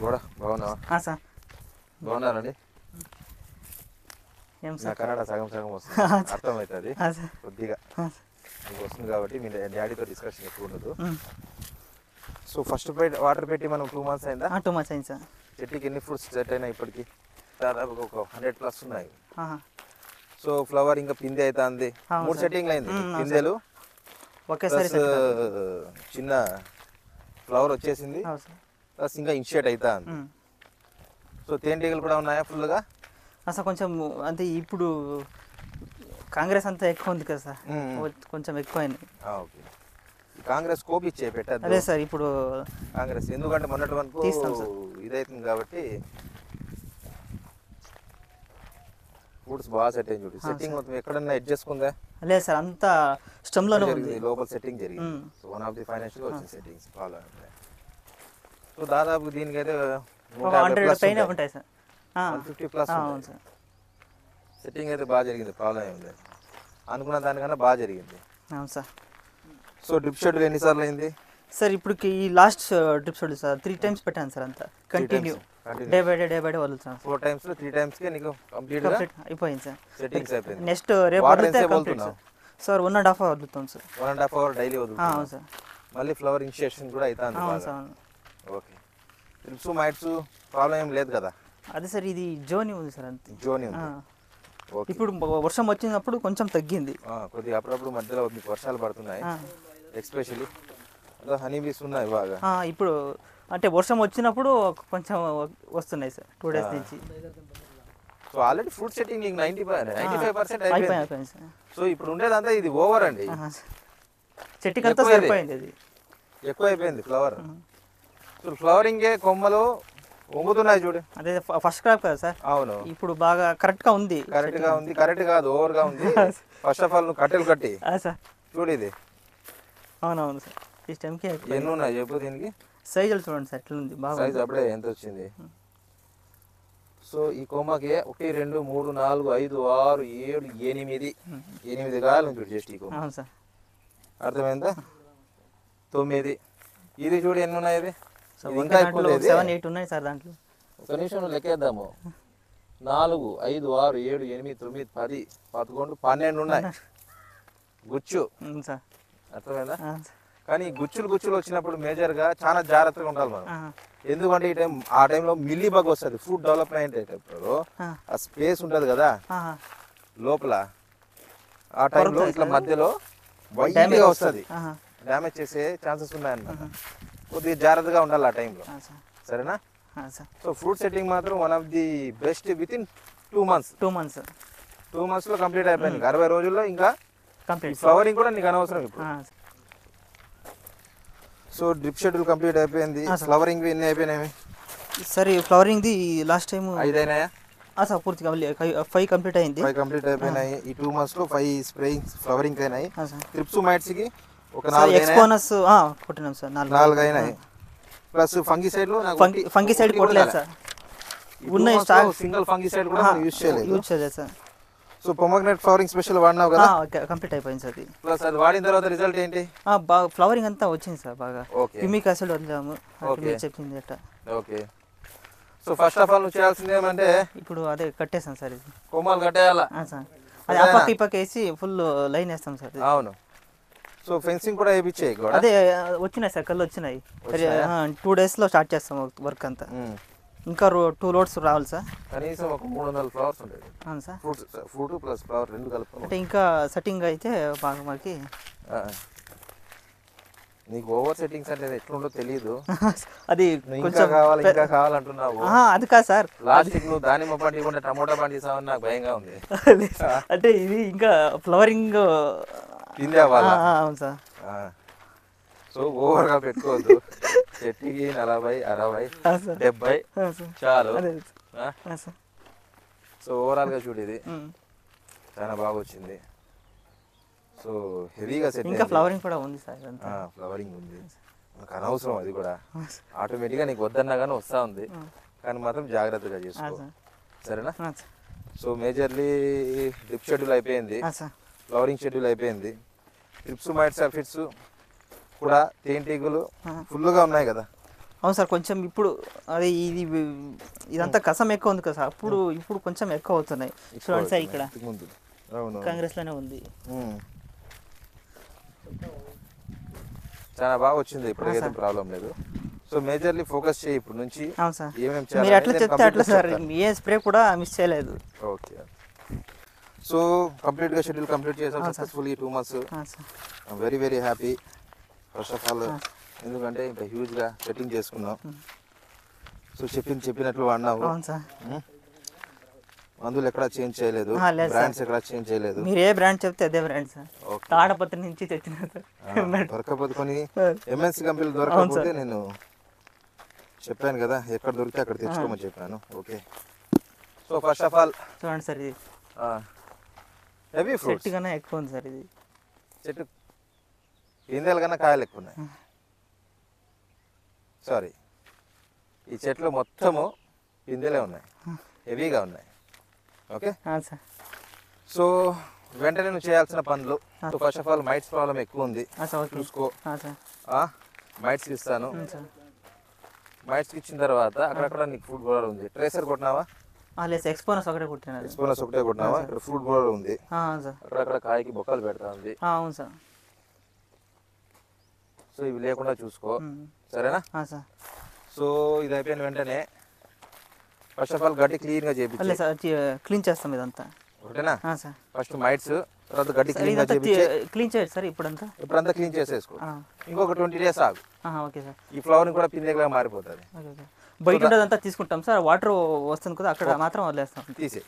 కూడా బాగున్నావా సార్? బాగున్నారండి. ఏం నా సార్? కన్నడ సగం సగం వస్తుంది, అర్థమవుతుంది కొద్దిగా మీకు వస్తుంది కాబట్టి మీ డాడీతో డిస్కషన్ ఎక్కువ ఉండదు. సో ఫస్ట్ వాటర్ పెట్టి మనం 2 months అయిందా? 2 months అయింది సార్. చెట్టుకి ఎన్ని ఫ్రూట్స్ సెట్ అయినా ఇప్పటికి దాదాపు ఒక 100+ ఉన్నాయి. సో ఫ్లవర్ ఇంకా పిందె అవుతుంది. 3 సెట్టింగ్లు అయింది, పిందెలు ఒకేసారి చిన్న ఫ్లవర్ వచ్చేసింది, ప్లస్ ఇంకా ఇనిషియేట్ అవుతా ఉంది. సో తేనెటీగలు కూడా ఉన్నాయా ఫుల్గా? అసలు కొంచెం అంటే ఇప్పుడు కాంగ్రెస్ అంతా ఎక్కువ ఉంది కదా సార్, కొంచెం ఎక్కువైంది. ఓకే, కాంగ్రెస్ కోపి ఇచ్చే పెట్టదు. అదే సార్ ఇప్పుడు కాంగ్రెస్ ఎందుకంటే మొన్నటి వరకు ఇదైతుంది కాబట్టి ఫ్రూట్స్ బాగా సెట్ అయింది. చూడు సెట్టింగ్ మొత్తం ఎక్కడన్నా ఎడ్జ్ చేసుకుందా? లేదు సార్, అంతా స్టెమ్లోనే ఉంది, లోపల సెట్టింగ్ జరిగింది. So one of the financial వచ్చిన సెట్టింగ్స్ ఫాలో ఉంటాయి. సో దాదాపు దీనికైతే 100 పైన ఉంటాయి సార్, 150+ అవును సార్. సెట్టింగ్ అయితే బాగా జరిగింది, ప్రాబ్లం ఏముంది, అనుకున్న దానికన్నా బాగా జరిగింది. అవును సార్. సో డ్రిప్ షెడ్యూల్ ఎన్నిసార్లు అయింది సార్? ఇప్పటికి ఈ last drip schedule sir 3 times పెట్టాను సార్, అంతా కంటిన్యూ డే బై డే వదులుతాను. 4 times 3 times కి నీకు కంప్లీట్ అయిపోయింది సార్, సెట్టింగ్స్ అయిపోయింది. నెక్స్ట్ రేపు వదిలితే కంప్లీట్ సార్. 1.5 hour వదులుతాం సార్, 1.5 hour డైలీ వదులుతాం. అవును సార్. మళ్ళీ ఫ్లవర్ ఇనిషియేషన్ కూడా అవుతుంది. అవును sir. Okay, thrips mites problem ఏం లేదు కదా? అదే సార్, ఇది జోని ఉంది సార్, అంతే జోని ఉంది. ఇప్పుడు వర్షం వచ్చినప్పుడు కొంచెం తగ్గింది కొద్దిగా, అప్పుడప్పుడు మధ్యలో మీకు వర్షాలు పడుతున్నాయి, ఎస్పెషల్లీ హనీ బీస్ ఉన్నాయి బాగా. ఇప్పుడు అంటే వర్షం వచ్చినప్పుడు కొంచెం వస్తున్నాయి సార్ 2 days నుంచి. సో ఆల్రెడీ ఫ్రూట్ సెట్టింగ్ నీకు 95% అయిపోయింది సార్. సో ఇప్పుడు ఉండేదంతా ఇది ఓవర్ అండి, చెట్టుకంతా సరిపోయింది, అది ఎక్కువ అయిపోయింది ఫ్లవర్. సో ఫ్లవరింగే కొమ్మలు వంగుతున్నాయి చూడు, అదే ఫస్ట్ క్రాప్ కదా సార్. అవును, ఇప్పుడు బాగా కరెక్ట్గా ఉంది. కరెక్ట్ కాదు, ఓవర్ గా ఉంది. ఫస్ట్ ఆఫ్ ఆల్ నువ్వు కట్టెలు కట్టి సార్ చూడు ఇది. అవునవును సార్, ఈ టైంకి ఎన్ని ఉన్నాయి చెప్పు దీనికి? సైజులు చూడండి సార్, ఎట్లా ఉంది బాగా. సైజ్ అప్పుడే ఎంత వచ్చింది? సో ఈ కొమ్మకి 1 2 3 4 5 6 7 8 కాయలు చూడు జస్ట్ ఈ కొమ్మ. అవును సార్, అర్థమైందా? 9. ఇది చూడు ఎన్ని ఉన్నాయి, ఇది ఇంకా 7 8 ఉన్నాయి సార్ దాంట్లో. ఒక నిమిషం లెక్కేద్దాము. 4 5 6 7 8 9 10 11 12 ఉన్నాయి గుచ్చు సార్, అర్థమైందా? కానీ గుచ్చులు వచ్చినప్పుడు మేజర్గా చాలా జాగ్రత్తగా ఉండాలి మనం. ఎందుకంటే ఆ టైంలో మిల్లీ బగ్ వస్తుంది. ఫ్రూట్ డెవలప్మెంట్ అయ్యేటప్పుడు ఆ స్పేస్ ఉంటుంది కదా లోపల, ఆ టైంలో ఇట్లా మధ్యలో వైట్గా వస్తుంది, డ్యామేజ్ చేసే ఛాన్సెస్ ఉన్నాయన్నమాట. కొద్దిగా జాగ్రత్తగా ఉండాలి ఆ టైంలో, సరేనా? సో ఫ్రూట్ సెట్టింగ్ మాత్రం one of the best with in 2 months. 2 months లో కంప్లీట్ అయిపోయింది. 60 రోజుల్లో ఇంకా కంప్లీట్. ఫ్లవరింగ్ కూడా నీకు అనవసరం ఇప్పుడు. సో డ్రిప్ షెడ్యూల్ కంప్లీట్ అయిపోయింది. ఫ్లవరింగ్ ఎన్ని అయిపోయినాయి? సరే ఫ్లవరింగ్ది లాస్ట్ టైం 5 అయినాయా సార్? పూర్తిగా 5 కంప్లీట్ అయింది. 5 కంప్లీట్ అయిపోయినాయి. ఈ 2 months లో 5 స్ప్రేయింగ్ ఫ్లవరింగ్ అయినాయి. ట్రిప్స్ మైట్స్ కి ఒక 4 ఎక్స్పోనస్ కొట్టినాం సార్, 4 అయినాయి. ప్లస్ ఫంగిసైడ్ లో ఫంగిసైడ్ కొట్టలేదు సార్, ఉన్నాయి స్టాక్. సింగిల్ ఫంగిసైడ్ కూడా యూజ్ చేయలేదు sir. So pomegranate flowering special వాడినావు కదా? కంప్లీట్ అయిపోయింది సార్. ప్లస్ అది వాడిన తర్వాత రిజల్ట్ ఏంటి? బాగా ఫ్లవరింగ్ అంతా వచ్చింది సార్, బాగా. హ్యూమిక్ యాసిడ్ వదిలాము, చెప్పింది అట్లా. Okay, so first of all నువ్వు చేయాల్సింది ఏమంటే ఇప్పుడు అదే కట్టేసాం సార్, ఇది కొమ్మలు కట్టేయాలా సార్. అది ఆ పక్క ఈ పక్క వేసి ఫుల్ లైన్ వేస్తాం సార్. అవును, సో ఫెన్సింగ్ కూడా వేయించే. అదే వచ్చినాయి సార్, కళ్ళు వచ్చినాయి. 2 days లో స్టార్ట్ చేస్తాం వర్క్ అంతా. ఇంకా 2 loads రావాలి సార్. కనీసం ఒక 300 ఫ్లవర్స్ ఉంటాయి. అవును సార్, ఫ్రూట్ ప్లస్ ఫ్లవర్ 2 కలుపు. అంటే ఇంకా సెట్టింగ్ అయితే బాగా మనకి. నీకు ఓవర్ సెట్టింగ్స్ అంటే ఎట్లుండో తెలియదు. అది ఇంకా కావాలంటున్నావు. అది కాదు సార్, లాస్ట్ నువ్వు దానిమ్మ పండించకుండా టమోటా పండిస్తావని నాకు భయంగా ఉంది. అంటే ఇది ఇంకా ఫ్లవరింగ్ అవును సార్. సో ఓవర్ గా పెట్టుకోవద్దు. చెట్టుకి 40 60 70 చాలు. సో ఓవరాల్ గా చూడు, ఇది చాలా బాగా వచ్చింది. సో హెవీగా సెట్. ఇంకా ఫ్లవరింగ్ కూడా ఉంది సార్. ఫ్లవరింగ్ ఉంది, నాకు అనవసరం. అది కూడా ఆటోమేటిక్గా నీకు వద్దన్నా కానీ వస్తూ ఉంది, కానీ మాత్రం జాగ్రత్తగా చేసుకో, సరేనా? సో మేజర్లీ డ్రిప్ షెడ్యూల్ అయిపోయింది, ఫ్లవరింగ్ షెడ్యూల్ అయిపోయింది. ట్రిప్స్ మైట్స్ అఫిట్స్ కూడా తేనెటీగలు ఫుల్గా ఉన్నాయి కదా. అవును సార్, కొంచెం ఇప్పుడు అది ఇదంతా కసం ఎక్కువ ఉంది కదా సార్, ఇప్పుడు కొంచెం ఎక్కువ అవుతున్నాయి. చూడండి సార్, ఇక్కడ కాంగ్రెస్లోనే ఉంది. చాలా బాగా వచ్చింది, ఇప్పటికైతే ప్రాబ్లం లేదు. సో మేజర్లీ ఫోకస్ చేయి ఇప్పుడు నుంచి. అవును సార్, ఏమేమి మీరు చేయాలి ఎట్లా చెప్తే అట్లా సార్, ఏ స్ప్రే కూడా మిస్ చేయలేదు. ఓకే. సో కంప్లీట్గా షెడ్యూల్ కంప్లీట్ చేసాం successfully 2 months. I'm very very happy first of all. ఎందుకంటే ఇంకా హ్యూజ్గా సెట్టింగ్ చేసుకున్నాం. సో చెప్పినట్లు వాడినావు. అవును సార్, మందులు ఎక్కడ చేంజ్ చేయలేదు, బ్రాండ్స్ ఎక్కడ చేంజ్ చేయలేదు. మీరు ఏ బ్రాండ్ చెప్తే అదే బ్రాండ్ సార్. తాడపత్రి నుంచి తెచ్చిన దొరకపోతే కొన్ని ఎంఎన్సీ కంపెనీలు దొరకకపోతే నేను చెప్పాను కదా, ఎక్కడ దొరికితే అక్కడ తెచ్చుకోమని చెప్పాను. Okay. So first of all చూడండి సార్, ఇది హెవీ ఫ్రూట్స్ చెట్టు కన్నా ఎక్కువ ఉంది సార్. ఇది చెట్టు పిందెల కన్నా కాయలు ఎక్కువ ఉన్నాయి. సారీ, ఈ చెట్లు మొత్తము పిందెలే ఉన్నాయి, హెవీగా ఉన్నాయి. Okay sir. సో వెంటనే నువ్వు చేయాల్సిన పనులు, first of all mites problem ఎక్కువ ఉంది, చూసుకో. మైట్స్కి ఇస్తాను. మైట్స్కి ఇచ్చిన తర్వాత అక్కడక్కడ నీకు ఫ్రూట్ గ్రోవర్ ఉంది. ట్రేసర్ కొట్టినావా? లేదు, ఎక్స్పోనస్ ఒకటే కొట్టినా. ఎక్స్పోనస్ ఒకటే కొట్టినావా? ఇక్కడ ఫ్రూట్ గ్రోవర్ ఉంది, అక్కడక్కడ కాయకి బొక్కలు పెడతా ఉంది. అవును సార్. సో ఇవి లేకుండా చూసుకో, సరేనా? సో ఇది అయిపోయిన వెంటనే ఫస్ట్ ఆఫ్ ఆల్ గడ్డి క్లీన్గా చేయించాలి. క్లీన్ చేస్తాం ఇదంతా, ఓకేనా? సార్. ఫస్ట్ మైట్స్, తర్వాత గడ్డి క్లీన్గా క్లీన్ చేయండి సార్. ఇప్పుడంతా క్లీన్ చేసేసుకో. ఇంకొక 20 days ఆగు. Okay sir. ఈ ఫ్లవరింగ్ కూడా పిందెగా మారిపోతుంది. బయట ఉండదంతా తీసుకుంటాం సార్, వాటర్ వస్తుంది కదా, అక్కడ మాత్రం వదిలేస్తాం. తీసే.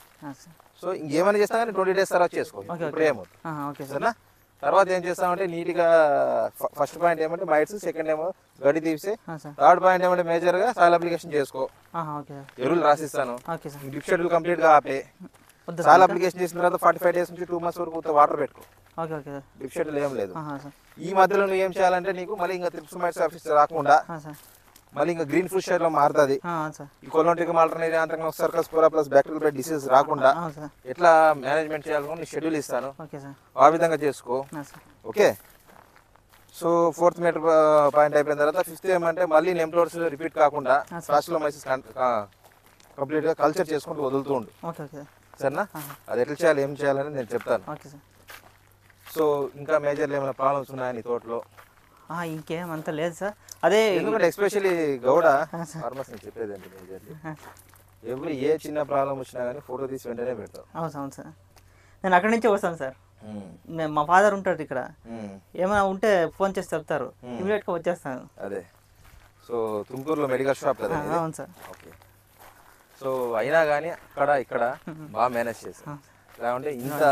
సో ఇంకేమైనా చేస్తాం కానీ 20 days తర్వాత చేసుకో. ఇప్పుడు ఏమవుతుంది? ఓకే సరేనా? తర్వాత ఏం చేస్తామంటే నీట్గా ఫస్ట్ పాయింట్ ఏమంటే మైట్స్, సెకండ్ ఏమో గడ్డి తీసి, థర్డ్ పాయింట్ ఏమంటే మేజర్గా సాయిల్ అప్లికేషన్ చేసుకో. ఎరువులు రాసిస్తాను. డ్రిప్ షెడ్యూల్ కంప్లీట్గా ఆపే. సాయిల్ అప్లికేషన్ చేసిన తర్వాత 45 days నుంచి 2 months వరకు వాటర్ పెట్టుకో. డ్రిప్ షెడ్యూల్ ఏం లేదు. ఈ మధ్యలో నువ్వు ఏం చేయాలంటే నీకు మళ్ళీ ఇంకా త్రిప్స్ మైట్స్ ఆఫీస్ రాకుండా మళ్ళీ ఇంకా గ్రీన్ ఫుడ్ షేడ్ లో మారుతుంది. ఈ కొలోంటికం alternative anthracnose cercospora plus bacterial disease రాకుండా ఎట్లా మేనేజ్మెంట్ చేయాలని షెడ్యూల్ ఇస్తాను, ఆ విధంగా చేసుకో. Okay. So 4th metre point అయిపోయిన తర్వాత 5th ఏమంటే మళ్ళీ నెమ్టోర్స్ రిపీట్ కాకుండా ఫాస్ట్లోమైసిస్ కంప్లీట్గా కల్చర్ చేసుకుంటూ వదులుతూ ఉండు, సరేనా? అది ఎట్లా చేయాలి, ఏం చేయాలని నేను చెప్తాను. సో ఇంకా మేజర్లు ఏమైనా ప్రాబ్లమ్స్ ఉన్నాయా నీ తోటలో? ఇంకేమంతా లేదు సార్. అదే ఎందుకంటే ఎస్పెషల్లీ గౌడ ఫార్మర్స్ నేను చెప్పేది ఏంటి, మేజర్లీ ఎవరు ఏ చిన్న ప్రాబ్లం వచ్చినా కానీ ఫోటో తీసి వెంటనే పెడతావు. అవును సార్, నేను అక్కడి నుంచే వస్తాను సార్. మా ఫాదర్ ఉంటాడు ఇక్కడ, ఏమైనా ఉంటే ఫోన్ చేసి చెప్తారు, ఇమీడియట్గా వచ్చేస్తాను. అదే. సో తుమ్కూరులో మెడికల్ షాప్ కదా? అవును సార్. ఓకే. సో అయినా కానీ అక్కడ ఇక్కడ బాగా మేనేజ్ చేస్తాను. లేకుంటే ఇంత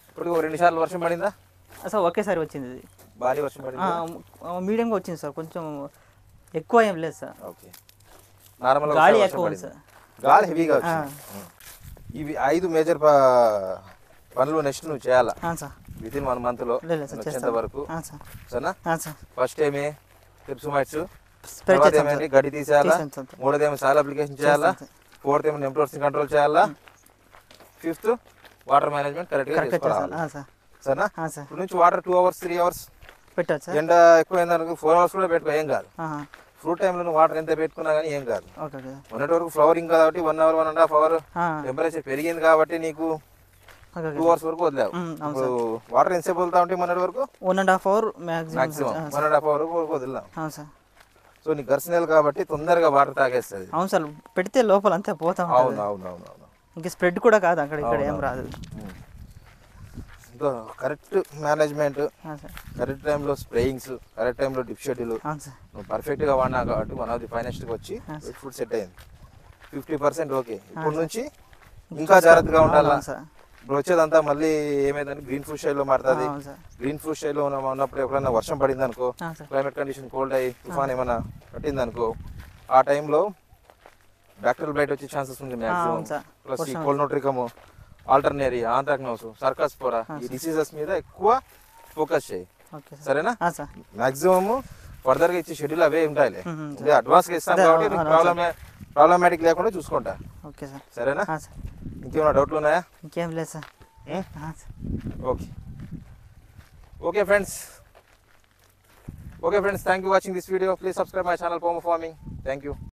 ఇప్పుడు 2 సార్లు వర్షం పడిందా సార్? ఒకేసారి వచ్చింది. ఇది భారీ వర్షం పడింది, మీడియంగా వచ్చింది సార్, కొంచెం ఎక్కువ ఏం లేదు సార్. ఓకే. నార్మల్ గాలి ఎక్కువ ఉంది సార్, గాలి హెవీగా వచ్చింది. ఇవి 5 మేజర్ పనులు నెక్స్ట్ నువ్వు చేయాలా విత్ ఇన్ 1 month లో వచ్చేంత వరకు, సరేనా? ఫస్ట్ ఏమి టిప్స్ మైట్స్, తర్వాత ఏమైంది గడ్డి తీసేయాలా, 3th ఏమో సాయిల్ అప్లికేషన్ చేయాలా, 4th ఏమో నెమ్టోర్స్ కంట్రోల్ చేయాలా, 5th వాటర్ మేనేజ్మెంట్ కరెక్ట్గా చేసుకోవాలి, సరేనా? ఇప్పుడు నుంచి వాటర్ 2 hours 3 hours పెట్టచ్చు. ఎండ ఎక్కువైంది అనుకో 4 hours కూడా పెట్టుకో, ఏం కాదు. ఫ్రూట్ టైంలో నువ్వు వాటర్ ఎంత పెట్టుకున్నా కానీ ఏం కాదు. మొన్నటి వరకు ఫ్లవరింగ్ కాబట్టి 1 hour 1.5 hour టెంపరేచర్ పెరిగింది కాబట్టి నీకు 2 hours వరకు వదిలేవు. ఇప్పుడు వాటర్ ఎంతసేపు వదులుతా ఉంటే మొన్నటి వరకు 1.5 hour మాక్సిమం 1.5 hour వరకు వదిలాం. సో నీకు గర్సనెల్ కాబట్టి తొందరగా వాటర్ తాగేస్తుంది. అవును సార్, పెడితే లోపల అంతే పోతా. అవును అవును అవును అవును. ఇంకా స్ప్రెడ్ కూడా కాదు అక్కడ ఇక్కడ ఏం రాదు. కరెక్ట్ మేనేజ్మెంట్, కరెక్ట్ టైంలో స్ప్రేయింగ్స్, కరెక్ట్ టైంలో డ్రిప్ షెడ్యూల్ నువ్వు పర్ఫెక్ట్గా వాడినా కాబట్టి 1 of the ఫైనెస్ట్కి వచ్చి ఫుడ్ సెట్ అయింది. 50% ఓకే. ఇప్పుడు నుంచి ఇంకా జాగ్రత్తగా ఉండాలి. ఇప్పుడు వచ్చేదంతా మళ్ళీ ఏమైందని గ్రీన్ ఫుడ్ స్టైల్లో మారుతుంది. గ్రీన్ ఫుడ్ స్టైల్లో ఉన్నప్పుడు ఎప్పుడైనా వర్షం పడింది అనుకో, క్లైమేట్ కండిషన్ కోల్డ్ అయ్యి తుఫాన్ ఏమైనా పట్టింది అనుకో, ఆ టైంలో బ్యాక్టీరియల్ బ్లైట్ వచ్చే ఛాన్సెస్ ఉంది మ్యాక్సిమం. ప్లస్ ఈ కోల్నోట్రికము, ఆల్టర్నేరియా, ఆంథ్రాక్నోస్, సర్కాస్పోరా ఈ డిసీజెస్ మీద ఎక్కువ ఫోకస్ చేయి, సరేనా? మ్యాక్సిమమ్ ఫర్దర్గా ఇచ్చే షెడ్యూల్ అవే ఉంటాయిలే, అడ్వాన్స్గా ఇస్తాం కాబట్టి ప్రాబ్లమాటిక్ లేకుండా చూసుకుంటా, సరేనా? ఇంకేమైనా డౌట్లు ఉన్నాయా? ఇంకేం లేదు sir. Okay okay friends, okay friends, thank you watching this video. Please subscribe my channel Pomo Farming. Thank you.